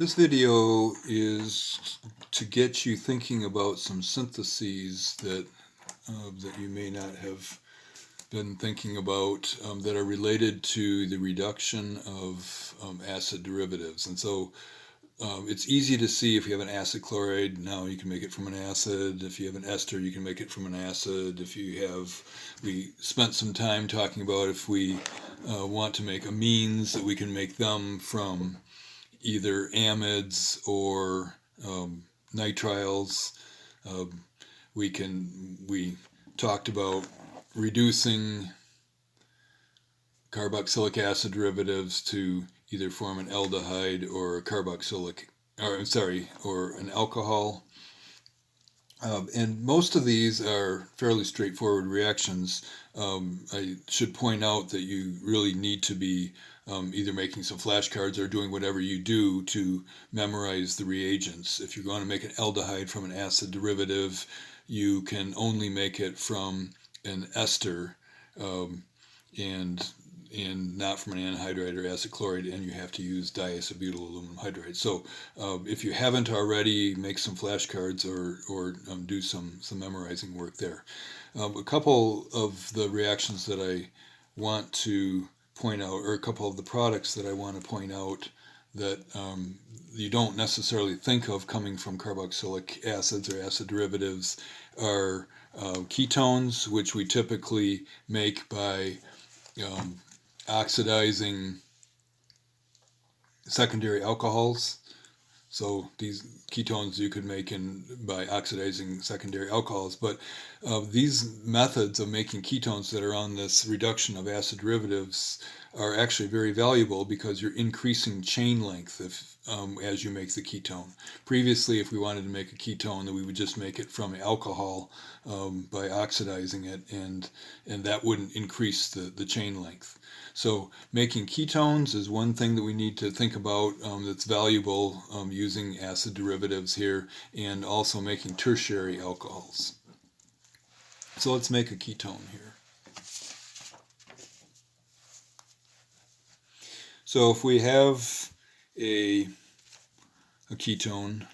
This video is to get you thinking about some syntheses that you may not have been thinking about that are related to the reduction of acid derivatives. And so it's easy to see if you have an acid chloride, now you can make it from an acid. If you have an ester, you can make it from an acid. We spent some time talking about if we want to make amines, that we can make them from either amides or nitriles. We talked about reducing carboxylic acid derivatives to either form an aldehyde or a or an alcohol. And most of these are fairly straightforward reactions. I should point out that you really need to be either making some flashcards or doing whatever you do to memorize the reagents. If you're going to make an aldehyde from an acid derivative, you can only make it from an ester and not from an anhydride or acid chloride, and you have to use diisobutyl aluminum hydride. So if you haven't already, make some flashcards or do some memorizing work there. A couple of the reactions that I want to point out, or a couple of the products that I want to point out that you don't necessarily think of coming from carboxylic acids or acid derivatives, are ketones, which we typically make by oxidizing secondary alcohols. So these ketones you could make by oxidizing secondary alcohols. But these methods of making ketones that are on this reduction of acid derivatives are actually very valuable because you're increasing chain length as you make the ketone. Previously, if we wanted to make a ketone, then we would just make it from alcohol by oxidizing it, and that wouldn't increase the chain length. So making ketones is one thing that we need to think about that's valuable using acid derivatives here, and also making tertiary alcohols. So let's make a ketone here. So if we have a ketone,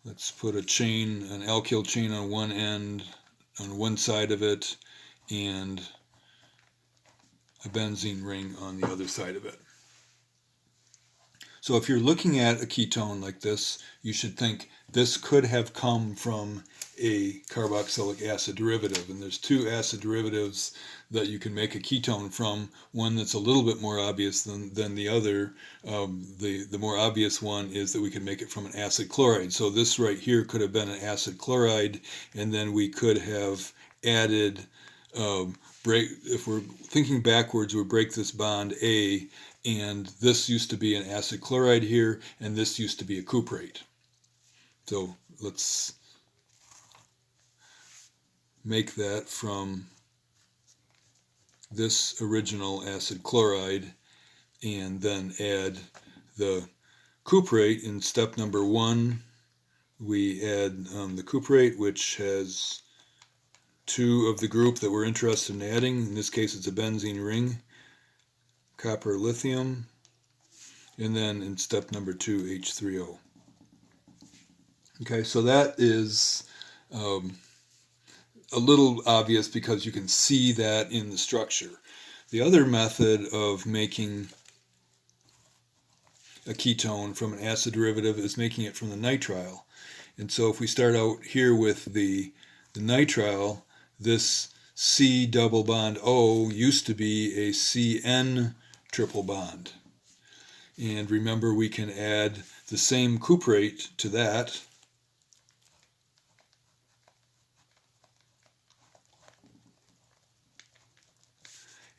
let's put an alkyl chain on one end, on one side of it, and a benzene ring on the other side of it. So if you're looking at a ketone like this, you should think this could have come from a carboxylic acid derivative. And there's two acid derivatives that you can make a ketone from, one that's a little bit more obvious than the other. The more obvious one is that we can make it from an acid chloride. So this right here could have been an acid chloride, and then we could have added, if we're thinking backwards, we break this bond A, and this used to be an acid chloride here, and this used to be a cuprate. So let's make that from this original acid chloride, and then add the cuprate. In step number 1, we add the cuprate, which has two of the group that we're interested in adding. In this case, it's a benzene ring, copper lithium, and then in step number 2, H3O. Okay, so that is a little obvious because you can see that in the structure. The other method of making a ketone from an acid derivative is making it from the nitrile. And so if we start out here with the nitrile, this C double bond O used to be a CN triple bond. And remember, we can add the same cuprate to that.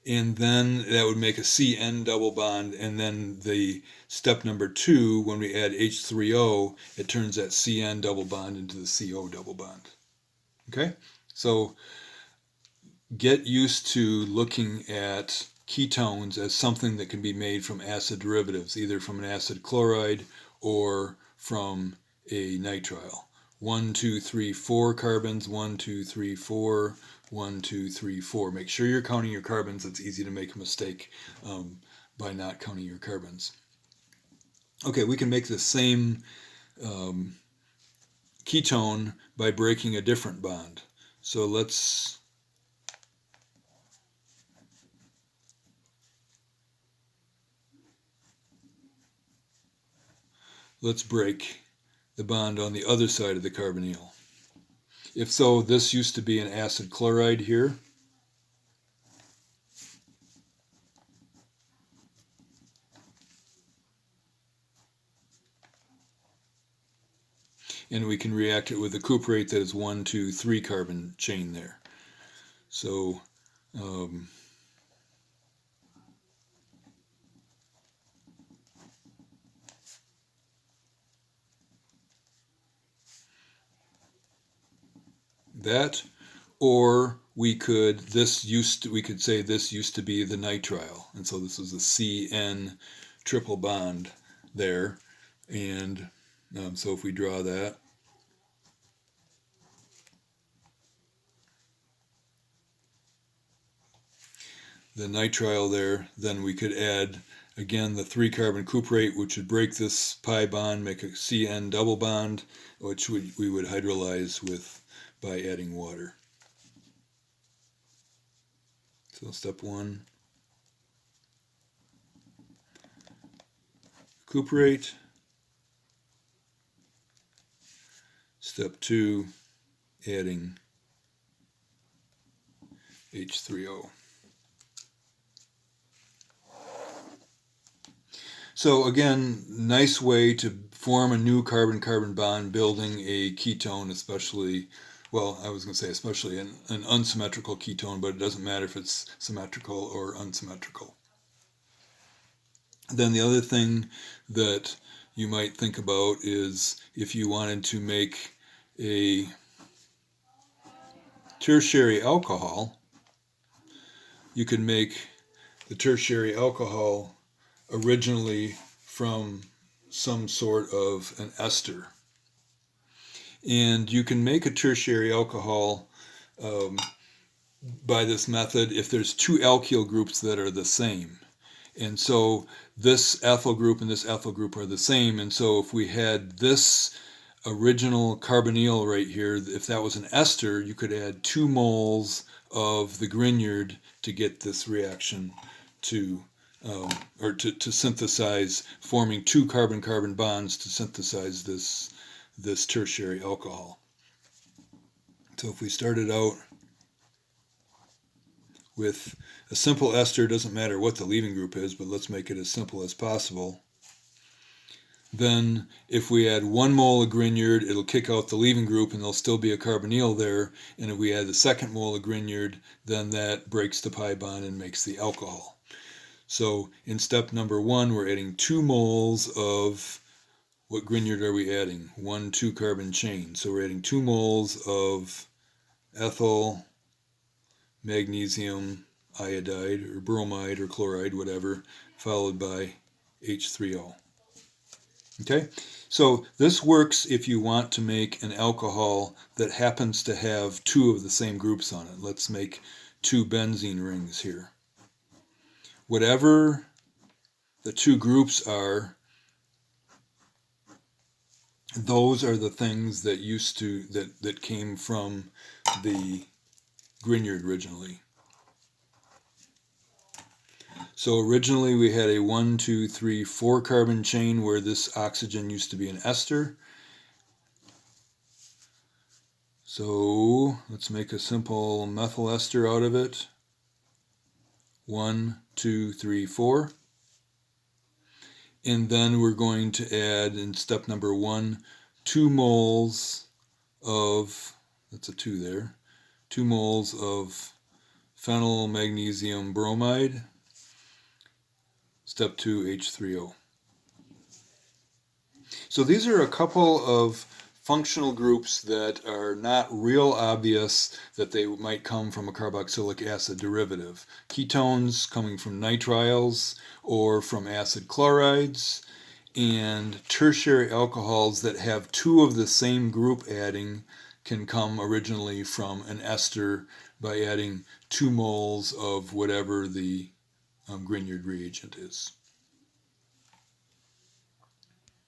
And then that would make a CN double bond, and then the step number 2, when we add H3O, it turns that CN double bond into the CO double bond. Okay? So get used to looking at ketones as something that can be made from acid derivatives, either from an acid chloride or from a nitrile. 1, 2, 3, 4 carbons, 1, 2, 3, 4, 1, 2, 3, 4. Make sure you're counting your carbons. It's easy to make a mistake by not counting your carbons. Okay, we can make the same ketone by breaking a different bond. So let's break the bond on the other side of the carbonyl. If so, this used to be an acid chloride here. And we can react it with a cuprate that is 1, 2, 3 carbon chain there. So that, or we could say this used to be the nitrile, and so this is a CN triple bond there, and so if we draw that, the nitrile there, then we could add again the 3 carbon cuprate, which would break this pi bond, make a CN double bond, which we would hydrolyze with by adding water. So step 1, cuprate. Step 2, adding H3O. So again, nice way to form a new carbon-carbon bond, building a ketone, especially, well, I was going to say especially an unsymmetrical ketone, but it doesn't matter if it's symmetrical or unsymmetrical. Then the other thing that you might think about is if you wanted to make a tertiary alcohol, you could make the tertiary alcohol originally from some sort of an ester. And you can make a tertiary alcohol by this method if there's 2 alkyl groups that are the same. And so this ethyl group and this ethyl group are the same. And so if we had this original carbonyl right here, if that was an ester, you could add 2 moles of the Grignard to get this reaction to synthesize, forming 2 carbon-carbon bonds to synthesize this tertiary alcohol. So if we started out with a simple ester, doesn't matter what the leaving group is, but let's make it as simple as possible. Then if we add 1 mole of Grignard, it'll kick out the leaving group and there'll still be a carbonyl there. And if we add the 2nd mole of Grignard, then that breaks the pi bond and makes the alcohol. So in step number 1, we're adding 2 moles of, what Grignard are we adding? 1 2 carbon chain. So we're adding 2 moles of ethyl magnesium iodide or bromide or chloride, whatever, followed by H3O. Okay, so this works if you want to make an alcohol that happens to have 2 of the same groups on it. Let's make 2 benzene rings here. Whatever the 2 groups are, those are the things that that came from the Grignard originally. So originally we had a 1 2 3 4 carbon chain where this oxygen used to be an ester. So let's make a simple methyl ester out of it. 1 2 3 4. And then we're going to add, in step number 1, 2 moles of, that's a 2 there, 2 moles of phenyl magnesium bromide. Step 2, H3O. So these are a couple of functional groups that are not real obvious that they might come from a carboxylic acid derivative. Ketones coming from nitriles or from acid chlorides, and tertiary alcohols that have 2 of the same group adding can come originally from an ester by adding 2 moles of whatever the Grignard reagent is.